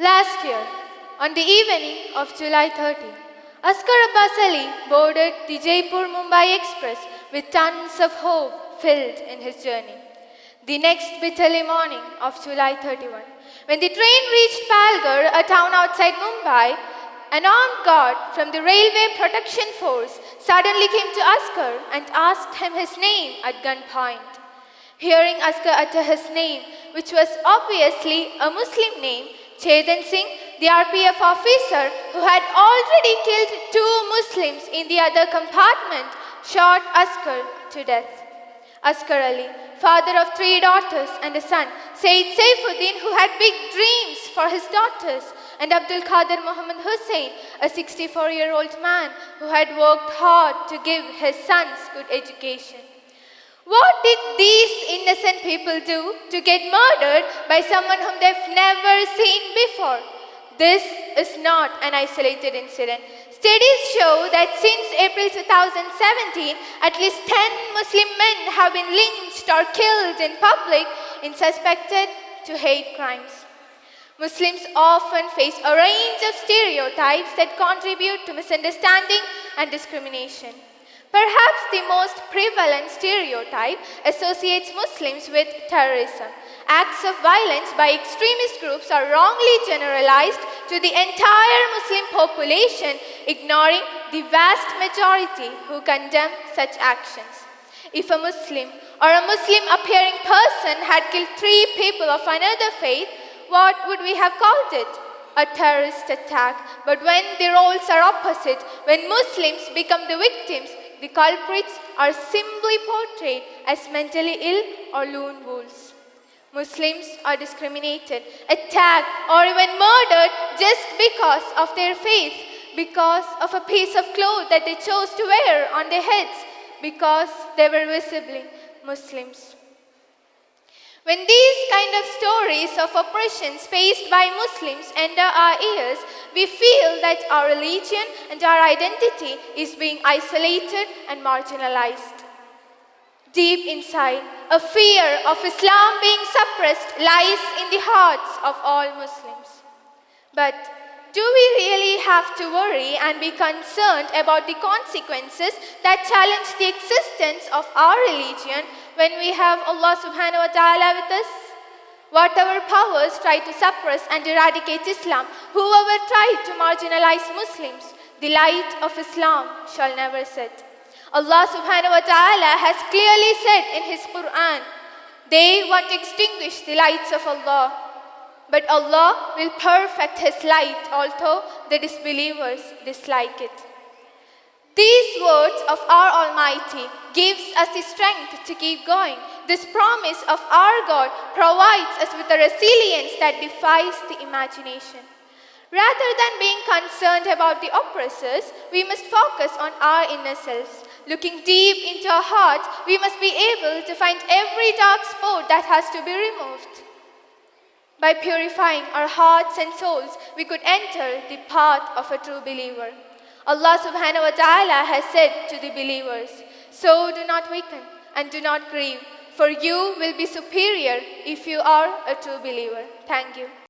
Last year, on the evening of July 30, Asghar Abbas Ali boarded the Jaipur-Mumbai Express with tons of hope filled in his journey. The next bitterly morning of July 31, when the train reached Palghar, a town outside Mumbai, an armed guard from the Railway Protection Force suddenly came to Asghar and asked him his name at gunpoint. Hearing Asghar utter his name, which was obviously a Muslim name, Chetan Singh, the RPF officer who had already killed 2 Muslims in the other compartment, shot Asghar to death. Asghar Ali, father of 3 daughters and a son, Sayyid Saifuddin, who had big dreams for his daughters, and Abdul Qadir Muhammad Hussain, a 64-year-old man who had worked hard to give his sons good education. What did these innocent people do to get murdered by someone whom they've never seen before? This is not an isolated incident. Studies show that since April 2017, at least 10 Muslim men have been lynched or killed in public in suspected to hate crimes. Muslims often face a range of stereotypes that contribute to misunderstanding and discrimination. Perhaps the most prevalent stereotype associates Muslims with terrorism. Acts of violence by extremist groups are wrongly generalized to the entire Muslim population, ignoring the vast majority who condemn such actions. If a Muslim or a Muslim-appearing person had killed 3 people of another faith, what would we have called it? A terrorist attack. But when the roles are opposite, when Muslims become the victims, the culprits are simply portrayed as mentally ill or lone wolves. Muslims are discriminated, attacked, or even murdered just because of their faith, because of a piece of cloth that they chose to wear on their heads, because they were visibly Muslims. When these kind of stories of oppressions faced by Muslims enter our ears, we feel that our religion and our identity is being isolated and marginalized. Deep inside, a fear of Islam being suppressed lies in the hearts of all Muslims. But do we really have to worry and be concerned about the consequences that challenge the existence of our religion when we have Allah subhanahu wa ta'ala with us? Whatever powers try to suppress and eradicate Islam, whoever tried to marginalize Muslims, the light of Islam shall never set. Allah subhanahu wa ta'ala has clearly said in His Quran, they want to extinguish the lights of Allah, but Allah will perfect His light, although the disbelievers dislike it. These words of our Almighty gives us the strength to keep going. This promise of our God provides us with a resilience that defies the imagination. Rather than being concerned about the oppressors, we must focus on our inner selves. Looking deep into our hearts, we must be able to find every dark spot that has to be removed. By purifying our hearts and souls, we could enter the path of a true believer. Allah subhanahu wa ta'ala has said to the believers, so do not weaken and do not grieve, for you will be superior if you are a true believer. Thank you.